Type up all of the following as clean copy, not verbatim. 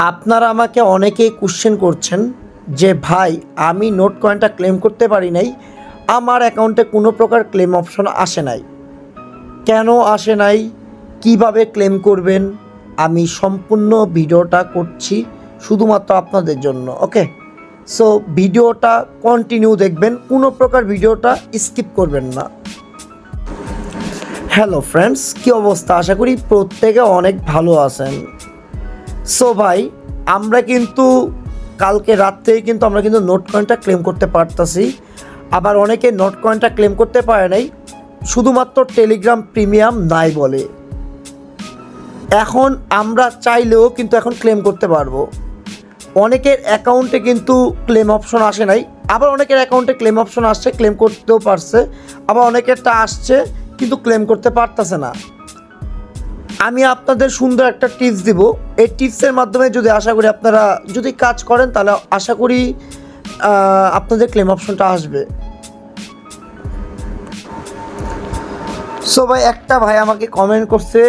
আপনারা আমাকে অনেকেই কোশ্চেন করছেন যে ভাই আমি নোট কয়েনটা ক্লেম করতে পারি নাই, আমার অ্যাকাউন্টে কোনো প্রকার ক্লেম অপশন আসে নাই, কেন আসে নাই, কিভাবে ক্লেম করবেন, আমি সম্পূর্ণ ভিডিওটা করছি শুধুমাত্র আপনাদের জন্য। ওকে, সো ভিডিওটা কন্টিনিউ দেখবেন, কোনো প্রকার ভিডিওটা স্কিপ করবেন না। হ্যালো ফ্রেন্ডস, কী অবস্থা? আশা করি প্রত্যেকে অনেক ভালো আছেন। সো ভাই, আমরা কিন্তু কালকে রাত থেকে কিন্তু আমরা কিন্তু নোট কয়েনটা ক্লেম করতে পারতাছি। আবার অনেকে নোট কয়েনটা ক্লেম করতে পারে নাই, শুধুমাত্র টেলিগ্রাম প্রিমিয়াম নাই বলে। এখন আমরা চাইলেও কিন্তু এখন ক্লেম করতে পারবো। অনেকের অ্যাকাউন্টে কিন্তু ক্লেম অপশন আসে নাই, আবার অনেকের অ্যাকাউন্টে ক্লেম অপশন আসছে, ক্লেম করতেও পারছে। আবার অনেকেরটা আসছে কিন্তু ক্লেম করতে পারতেছে না। আমি আপনাদের সুন্দর একটা টিপস দিব। এই টিপসের মাধ্যমে যদি আশা করি আপনারা যদি কাজ করেন, তাহলে আশা করি আপনাদের ক্লেম অপশনটা আসবে। সো ভাই, একটা ভাই আমাকে কমেন্ট করছে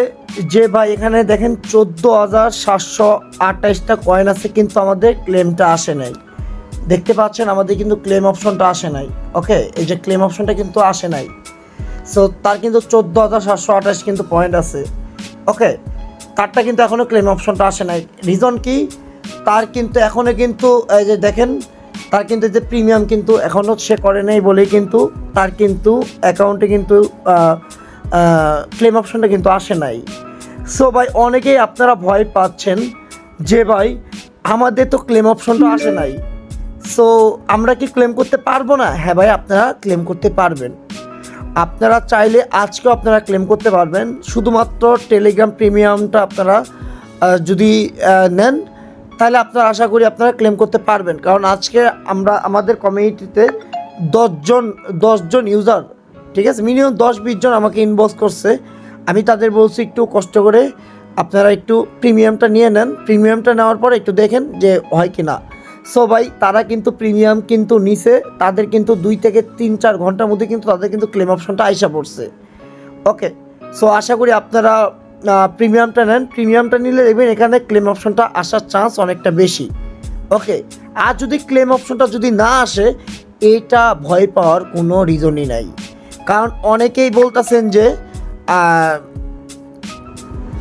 যে ভাই এখানে দেখেন 14,728টা কয়েন আছে, কিন্তু আমাদের ক্লেমটা আসে নাই। দেখতে পাচ্ছেন আমাদের কিন্তু ক্লেম অপশনটা আসে নাই। ওকে, এই যে ক্লেম অপশনটা কিন্তু আসে নাই। সো তার কিন্তু 14,728 কিন্তু পয়েন্ট আছে। ওকে, তারটা কিন্তু এখনও ক্লেম অপশনটা আসে নাই। রিজন কি? তার কিন্তু এখনও কিন্তু এই যে দেখেন, তার কিন্তু যে প্রিমিয়াম কিন্তু এখনও সে করে নেই বলেই কিন্তু তার কিন্তু অ্যাকাউন্টে কিন্তু ক্লেম অপশনটা কিন্তু আসে নাই। সো ভাই, অনেকেই আপনারা ভয় পাচ্ছেন যে ভাই আমাদের তো ক্লেম অপশনটা আসে নাই, সো আমরা কি ক্লেম করতে পারবো না? হ্যাঁ ভাই, আপনারা ক্লেম করতে পারবেন। আপনারা চাইলে আজকেও আপনারা ক্লেম করতে পারবেন। শুধুমাত্র টেলিগ্রাম প্রিমিয়ামটা আপনারা যদি নেন, তাহলে আপনারা আশা করি আপনারা ক্লেম করতে পারবেন। কারণ আজকে আমরা আমাদের কমিউনিটিতে 10জন ইউজার, ঠিক আছে, মিনিমাম 10-20 জন আমাকে ইনবক্স করছে। আমি তাদের বলছি একটু কষ্ট করে আপনারা একটু প্রিমিয়ামটা নিয়ে নেন। প্রিমিয়ামটা নেওয়ার পর একটু দেখেন যে হয় কি না। সো ভাই, তারা কিন্তু প্রিমিয়াম কিন্তু নিছে, তাদের কিন্তু 2 থেকে 3-4 ঘন্টার মধ্যে কিন্তু তাদের কিন্তু ক্লেম অপশনটা আইসা পড়ছে। ওকে, সো আশা করি আপনারা প্রিমিয়ামটা নেন। প্রিমিয়ামটা নিলে দেখবেন এখানে ক্লেম অপশনটা আসার চান্স অনেকটা বেশি। ওকে, আর যদি ক্লেম অপশনটা যদি না আসে, এটা ভয় পাওয়ার কোনো রিজনই নাই। কারণ অনেকেই বলতেছেন যে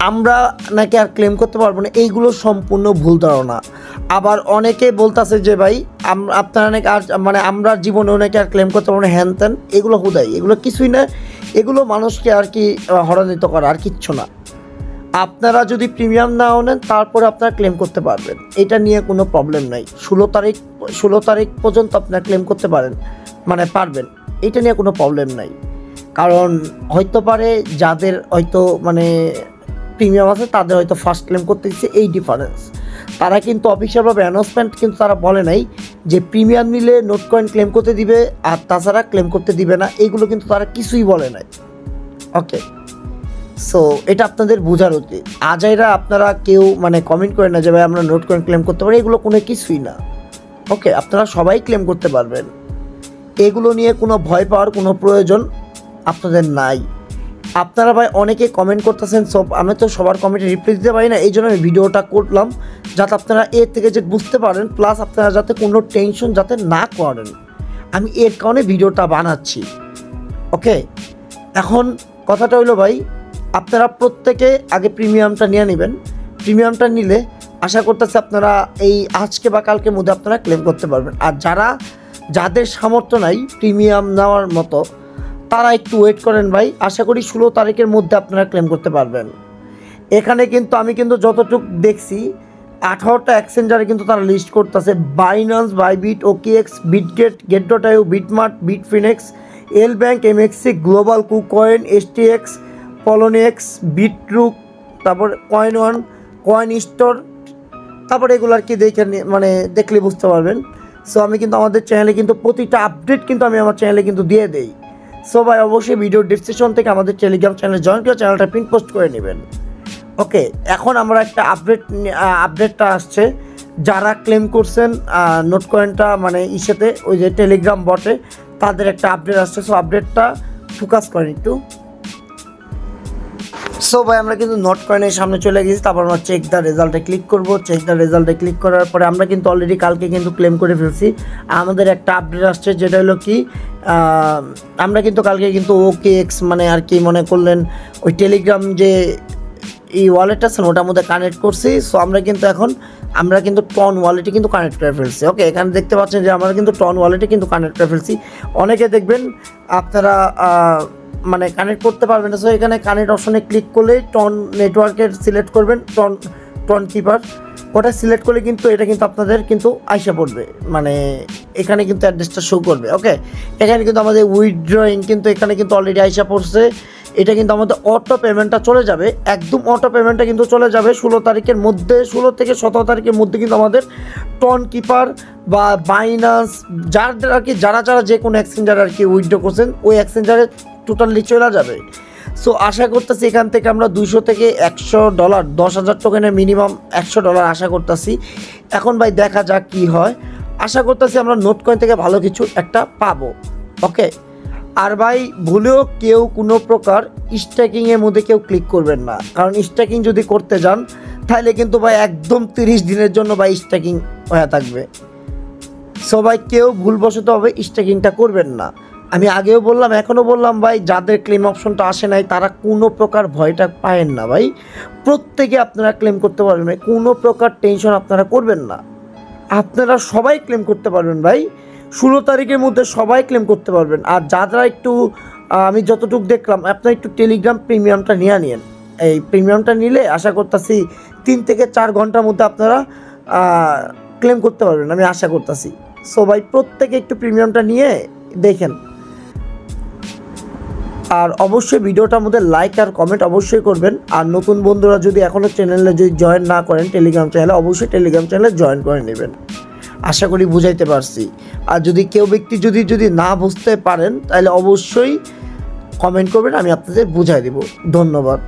আমরা নাকি আর ক্লেম করতে পারবো না, এইগুলো সম্পূর্ণ ভুল ধারণা। আবার অনেকে বলতেছে যে ভাই আপনারা নাকি আর মানে আমরা জীবনেও নাকি আর ক্লেম করতে পারবো না, হ্যান ত্যান। এগুলো হুদাই, এগুলো কিছুই না। এগুলো মানুষকে আর কি হরানিত করা, আর কিচ্ছু না। আপনারা যদি প্রিমিয়াম নাও নেন, তারপরে আপনারা ক্লেম করতে পারবেন, এটা নিয়ে কোনো প্রবলেম নাই। 16 তারিখ পর্যন্ত আপনারা ক্লেম করতে পারেন, মানে পারবেন, এটা নিয়ে কোনো প্রবলেম নাই। কারণ হয়তো পারে যাদের হয়তো মানে প্রিমিয়াম আছে, তাদের হয়তো ফার্স্ট ক্লেম করতে দিচ্ছে, এই ডিফারেন্স। তারা কিন্তু অফিসিয়ালভাবে অ্যানাউন্সমেন্ট কিন্তু তারা বলে নাই যে প্রিমিয়াম নিলে নোট কয়েন ক্লেম করতে দিবে, আর তাছাড়া ক্লেম করতে দিবে না, এইগুলো কিন্তু তারা কিছুই বলে নাই। ওকে, সো এটা আপনাদের বোঝার উচিত। আজাইরা আপনারা কেউ মানে কমেন্ট করে না যে ভাই আমরা নোট কয়েন ক্লেম করতে পারি, এগুলো কোনো কিছুই না। ওকে, আপনারা সবাই ক্লেম করতে পারবেন, এগুলো নিয়ে কোনো ভয় পাওয়ার কোনো প্রয়োজন আপনাদের নাই। আপনারা ভাই অনেকে কমেন্ট করতেছেন, আমি তো সবার কমেন্টে রিপ্লাই দিতে পারি না, এই জন্য আমি ভিডিওটা করলাম যাতে আপনারা এর থেকে যে বুঝতে পারেন, প্লাস আপনারা যাতে কোনো টেনশন যাতে না করেন, আমি এর কারণে ভিডিওটা বানাচ্ছি। ওকে, এখন কথাটা হলো ভাই, আপনারা প্রত্যেকে আগে প্রিমিয়ামটা নিয়ে নেবেন। প্রিমিয়ামটা নিলে আশা করতেছি আপনারা এই আজকে বা কালকের মধ্যে আপনারা ক্লেম করতে পারবেন। আর যাদের সামর্থ্য নাই প্রিমিয়াম নেওয়ার মতো, তারা একটু ওয়েট করেন ভাই। আশা করি 16 তারিখের মধ্যে আপনারা ক্লেম করতে পারবেন। এখানে কিন্তু আমি কিন্তু যতটুকু দেখছি 18টা এক্সচেঞ্জারে কিন্তু তারা লিস্ট করতেছে: বাইন্যান্স, বাইবিট, ওকেএক্স, বিটগেট, গেট.io, BitMart, Bitfinex, L bank, MEXC, global, KuCoin, STX, Poloniex, বিটরুক, তারপর কয়েন1, কয়েন স্টোর, তারপর এগুলো আর কি দেখে মানে দেখলে বুঝতে পারবেন। সো আমি কিন্তু আমাদের চ্যানেলে কিন্তু প্রতিটা আপডেট কিন্তু আমি আমার চ্যানেলে কিন্তু দিয়ে দেই। সো ভাই, অবশ্যই ভিডিও ডিসক্রিপশন থেকে আমাদের টেলিগ্রাম চ্যানেলে জয়েন করে চ্যানেলটা পিন পোস্ট করে নেবেন। ওকে, এখন আমরা একটা আপডেটটা আসছে, যারা ক্লেম করছেন নোট কয়েনটা মানে ইসেতে ওই যে টেলিগ্রাম বটে, তাদের একটা আপডেট আসছে। সো আপডেটটা ফোকাস করেন একটু। সো ভাই আমরা কিন্তু নোট কয়েনের সামনে চলে গেছি, তারপর আমরা চেক দ্য রেজাল্টে ক্লিক করব। চেক দ্য রেজাল্টে ক্লিক করার পরে আমরা কিন্তু অলরেডি কালকে কিন্তু ক্লেম করে ফেলছি। আমাদের একটা আপডেট আসছে, যেটা হলো কি আমরা কিন্তু কালকে কিন্তু OKX মানে আর কি মনে করলেন ওই টেলিগ্রাম যে এই ওয়ালেট আছে ওটার মধ্যে কানেক্ট করছি। সো আমরা কিন্তু টন ওয়ালেটে কিন্তু কানেক্ট করে ফেলছি। ওকে, এখানে দেখতে পাচ্ছেন যে আমরা কিন্তু টন ওয়ালেটে কিন্তু কানেক্ট করে ফেলছি। অনেকে দেখবেন আপনারা মানে কানেক্ট করতে পারবেন না। সো এখানে কানেক্ট অপশনে ক্লিক করলে টন নেটওয়ার্কের সিলেক্ট করবেন, টন কিপার ওটা সিলেক্ট করলে কিন্তু এটা কিন্তু আপনাদের কিন্তু আইসা পড়বে, মানে এখানে কিন্তু অ্যাড্রেসটা শো করবে। ওকে, এখানে কিন্তু আমাদের উইথড্রয়িং কিন্তু এখানে কিন্তু অলরেডি আইসা পড়ছে। এটা কিন্তু আমাদের অটো পেমেন্টটা চলে যাবে, একদম অটো পেমেন্টটা কিন্তু চলে যাবে 16 তারিখের মধ্যে, 16 থেকে 17 তারিখের মধ্যে কিন্তু আমাদের টন কিপার বা বাইনান্স যারা আর কি যারা যে কোনো এক্সচেঞ্জার আর কি উইথড্র করছেন ওই এক্সচেঞ্জারে টোটালি চলে যাবে। সো আশা করতেছি এখান থেকে আমরা $200 থেকে $100 10,000 টোকেনের মিনিমাম $100 আশা করতেছি। এখন ভাই দেখা যাক কি হয়, আশা করতেছি আমরা নোট কয়েন থেকে ভালো কিছু একটা পাবো। ওকে, আর ভাই ভুলেও কেউ কোনো প্রকার স্ট্যাকিংয়ের মধ্যে কেউ ক্লিক করবেন না, কারণ স্ট্যাকিং যদি করতে যান তাহলে কিন্তু ভাই একদম 30 দিনের জন্য ভাই স্ট্যাকিং হয়ে থাকবে। সবাই কেউ ভুলবশতভাবে স্ট্যাকিংটা করবেন না। আমি আগেও বললাম এখনও বললাম ভাই, যাদের ক্লেম অপশনটা আসে নাই তারা কোনো প্রকার ভয়টা পায়েন না ভাই, প্রত্যেকে আপনারা ক্লেম করতে পারবেন ভাই, কোনো প্রকার টেনশন আপনারা করবেন না, আপনারা সবাই ক্লেম করতে পারবেন ভাই। 16 তারিখের মধ্যে সবাই ক্লেম করতে পারবেন। আর যারা একটু আমি যতটুকু দেখলাম আপনারা একটু টেলিগ্রাম প্রিমিয়ামটা নিন। এই প্রিমিয়ামটা নিলে আশা করতেছি 3 থেকে 4 ঘন্টার মধ্যে আপনারা ক্লেম করতে পারবেন, আমি আশা করতেছি। সো ভাই প্রত্যেকে একটু প্রিমিয়ামটা নিয়ে দেখেন। আর অবশ্যই ভিডিওটার মধ্যে লাইক আর কমেন্ট অবশ্যই করবেন। আর নতুন বন্ধুরা যদি এখনও চ্যানেলে যদি জয়েন না করেন টেলিগ্রাম চ্যানেলে, অবশ্যই টেলিগ্রাম চ্যানেলে জয়েন করে নেবেন। আশা করি বুঝাইতে পারছি। আর যদি কেউ ব্যক্তি যদি না বুঝতে পারেন তাহলে অবশ্যই কমেন্ট করবেন, আমি আপনাদের বুঝাই দেব। ধন্যবাদ।